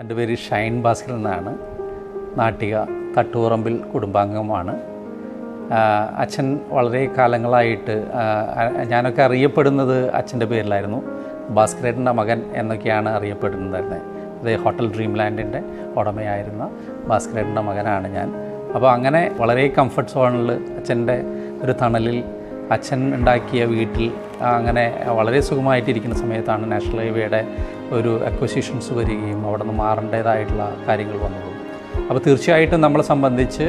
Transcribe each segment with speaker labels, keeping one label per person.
Speaker 1: എൻ്റെ പേര് ഷൈൻ ഭാസ്കർ എന്നാണ്. നാട്ടിക തട്ടുപറമ്പിൽ കുടുംബാംഗമാണ്. അച്ഛൻ വളരെ കാലങ്ങളായിട്ട് ഞാനൊക്കെ അറിയപ്പെടുന്നത് അച്ഛൻ്റെ പേരിലായിരുന്നു. ഭാസ്കരേട്ടൻ്റെ മകൻ എന്നൊക്കെയാണ് അറിയപ്പെടുന്നതായിരുന്നത്. അത് ഹോട്ടൽ ഡ്രീം ലാൻഡിൻ്റെ ഉടമയായിരുന്ന ഭാസ്കരേട്ടൻ്റെ മകനാണ് ഞാൻ. അപ്പോൾ അങ്ങനെ വളരെ കംഫർട്ട് സോണിൽ അച്ഛൻ്റെ ഒരു തണലിൽ അച്ഛൻ ഉണ്ടാക്കിയ വീട്ടിൽ അങ്ങനെ വളരെ സുഖമായിട്ടിരിക്കുന്ന സമയത്താണ് നാഷണൽ ഹൈവേയുടെ ഒരു അക്വസിഷൻസ് വരികയും അവിടെ നിന്ന് മാറേണ്ടതായിട്ടുള്ള കാര്യങ്ങൾ വന്നതും. അപ്പോൾ തീർച്ചയായിട്ടും നമ്മളെ സംബന്ധിച്ച്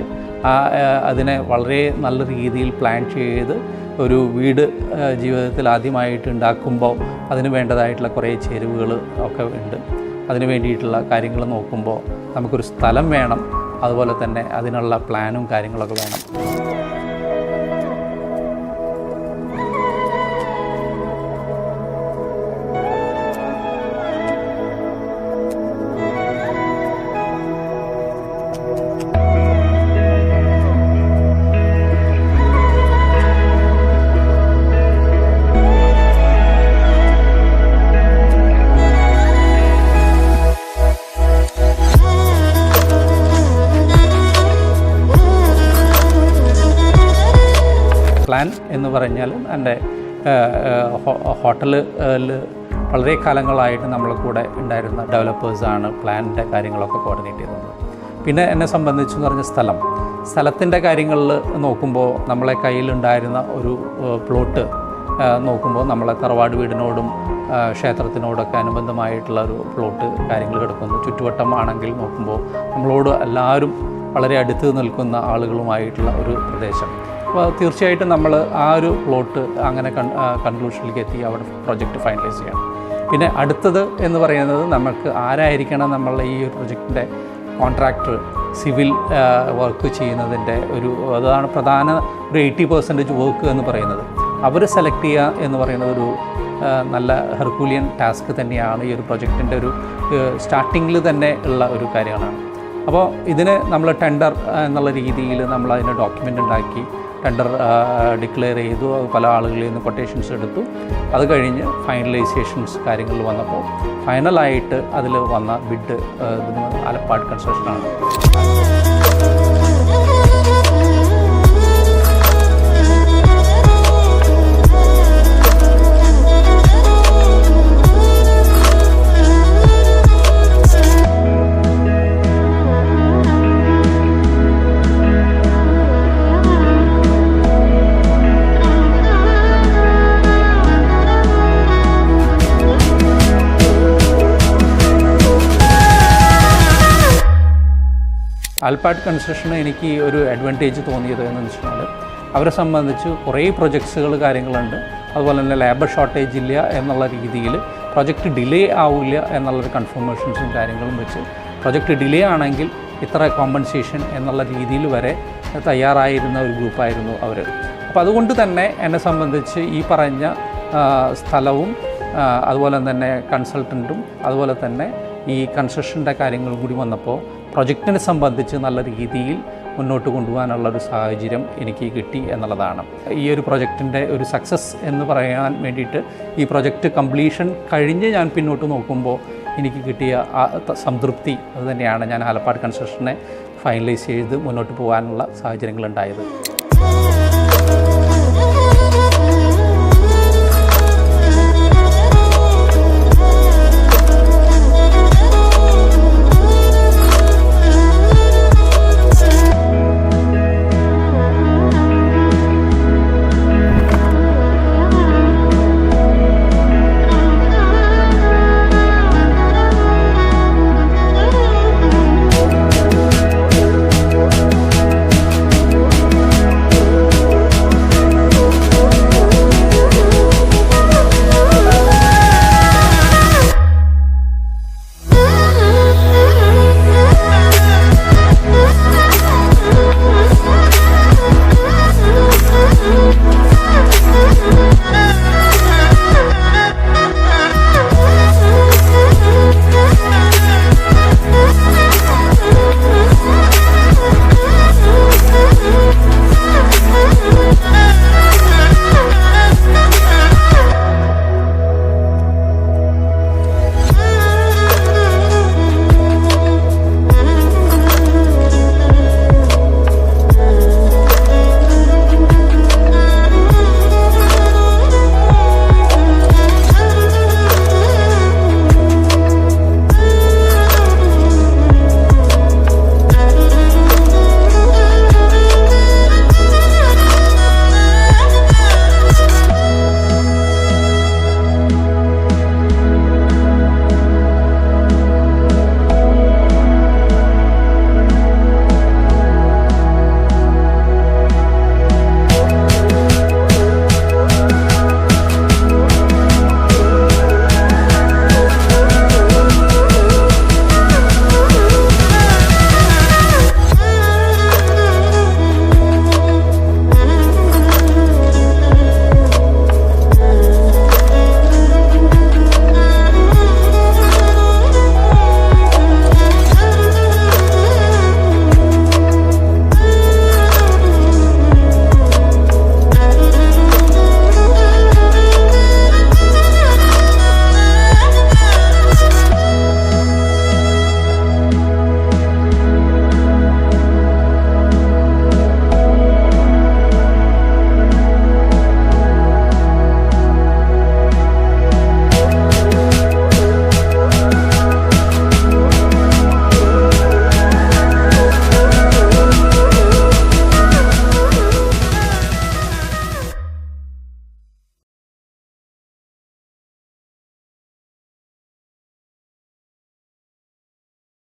Speaker 1: അതിനെ വളരെ നല്ല രീതിയിൽ പ്ലാൻ ചെയ്ത് ഒരു വീട് ജീവിതത്തിൽ ആദ്യമായിട്ട് ഉണ്ടാക്കുമ്പോൾ അതിന് വേണ്ടതായിട്ടുള്ള കുറേ ചേരുവകൾ ഒക്കെ ഉണ്ട്. അതിന് വേണ്ടിയിട്ടുള്ള കാര്യങ്ങൾ നോക്കുമ്പോൾ നമുക്കൊരു സ്ഥലം വേണം, അതുപോലെ തന്നെ അതിനുള്ള പ്ലാനും കാര്യങ്ങളൊക്കെ വേണം. പ്ലാൻ എന്ന് പറഞ്ഞാൽ എൻ്റെ ഹോട്ടലിൽ വളരെ കാലങ്ങളായിട്ട് നമ്മളെ കൂടെ ഉണ്ടായിരുന്ന ഡെവലപ്പേഴ്സാണ് പ്ലാനിൻ്റെ കാര്യങ്ങളൊക്കെ കോർഡിനേറ്റ് ചെയ്യുന്നത്. പിന്നെ എന്നെ സംബന്ധിച്ചെന്ന് പറഞ്ഞ സ്ഥലത്തിൻ്റെ കാര്യങ്ങളിൽ നോക്കുമ്പോൾ നമ്മളെ കയ്യിലുണ്ടായിരുന്ന ഒരു പ്ലോട്ട് നോക്കുമ്പോൾ നമ്മളെ തറവാട് വീടിനോടും ക്ഷേത്രത്തിനോടൊക്കെ അനുബന്ധമായിട്ടുള്ള ഒരു പ്ലോട്ട് കാര്യങ്ങൾ കിടക്കുന്നു. ചുറ്റുവട്ടം ആണെങ്കിൽ നോക്കുമ്പോൾ നമ്മളോട് എല്ലാവരും വളരെ അടുത്ത് നിൽക്കുന്ന ആളുകളുമായിട്ടുള്ള ഒരു പ്രദേശം. അപ്പോൾ തീർച്ചയായിട്ടും നമ്മൾ ആ ഒരു പ്ലോട്ട് അങ്ങനെ കൺക്ലൂഷനിലേക്ക് എത്തി അവിടെ പ്രൊജക്റ്റ് ഫൈനലൈസ് ചെയ്യണം. പിന്നെ അടുത്തത് എന്ന് പറയുന്നത് നമുക്ക് ആരായിരിക്കണം നമ്മളുടെ ഈ പ്രൊജക്റ്റിൻ്റെ കോൺട്രാക്ടർ, സിവിൽ വർക്ക് ചെയ്യുന്നതിൻ്റെ അതാണ് പ്രധാന ഒരു 80% വർക്ക് എന്ന് പറയുന്നത്. അവർ സെലക്ട് ചെയ്യുക എന്ന് പറയുന്നത് ഒരു നല്ല ഹെർക്കൂലിയൻ ടാസ്ക് തന്നെയാണ്. ഈ ഒരു പ്രൊജക്റ്റിൻ്റെ ഒരു സ്റ്റാർട്ടിങ്ങിൽ തന്നെ ഉള്ള ഒരു കാര്യമാണ്. അപ്പോൾ ഇതിന് നമ്മൾ ടെൻഡർ എന്നുള്ള രീതിയിൽ നമ്മൾ അതിന് ഡോക്യുമെൻ്റ് ഉണ്ടാക്കി ടെൻഡർ ഡിക്ലെയർ ചെയ്തു. പല ആളുകളിൽ നിന്ന് കൊട്ടേഷൻസ് എടുത്തു. അത് കഴിഞ്ഞ് ഫൈനലൈസേഷൻസ് കാര്യങ്ങൾ വന്നപ്പോൾ ഫൈനലായിട്ട് അതിൽ വന്ന ബിഡ് ആലപ്പാട് കൺസ്ട്രക്ഷനാണ്. ആൽപ്പാട് കൺസ്ട്രക്ഷന് എനിക്ക് ഒരു അഡ്വാൻറ്റേജ് തോന്നിയത് എന്ന് വെച്ചിട്ടുണ്ടെങ്കിൽ അവരെ സംബന്ധിച്ച് കുറേ പ്രൊജക്ട്സുകൾ കാര്യങ്ങളുണ്ട്. അതുപോലെ തന്നെ ലേബർ ഷോർട്ടേജ് ഇല്ല എന്നുള്ള രീതിയിൽ പ്രൊജക്റ്റ് ഡിലേ ആവില്ല എന്നുള്ളൊരു കൺഫർമേഷൻസും കാര്യങ്ങളും വെച്ച് പ്രൊജക്റ്റ് ഡിലേ ആണെങ്കിൽ ഇത്ര കോമ്പൻസേഷൻ എന്നുള്ള രീതിയിൽ വരെ തയ്യാറായിരുന്ന ഒരു ഗ്രൂപ്പായിരുന്നു അവർ. അപ്പോൾ അതുകൊണ്ട് തന്നെ എന്നെ സംബന്ധിച്ച് ഈ പറഞ്ഞ സ്ഥലവും അതുപോലെ തന്നെ കൺസൾട്ടൻറ്റും അതുപോലെ തന്നെ ഈ കൺസ്ട്രക്ഷൻ്റെ കാര്യങ്ങളും കൂടി വന്നപ്പോൾ പ്രൊജക്റ്റിനെ സംബന്ധിച്ച് നല്ല രീതിയിൽ മുന്നോട്ട് കൊണ്ടുപോകാനുള്ളൊരു സാഹചര്യം എനിക്ക് കിട്ടി എന്നുള്ളതാണ്. ഈ ഒരു പ്രൊജക്റ്റിൻ്റെ ഒരു സക്സസ് എന്ന് പറയാൻ വേണ്ടിയിട്ട് ഈ പ്രൊജക്റ്റ് കംപ്ലീഷൻ കഴിഞ്ഞ് ഞാൻ പിന്നോട്ട് നോക്കുമ്പോൾ എനിക്ക് കിട്ടിയ സംതൃപ്തി അത് തന്നെയാണ് ഞാൻ ആലപ്പാട് കൺസ്ട്രക്ഷനെ ഫൈനലൈസ് ചെയ്ത് മുന്നോട്ട് പോകാനുള്ള സാഹചര്യങ്ങളുണ്ടായത്.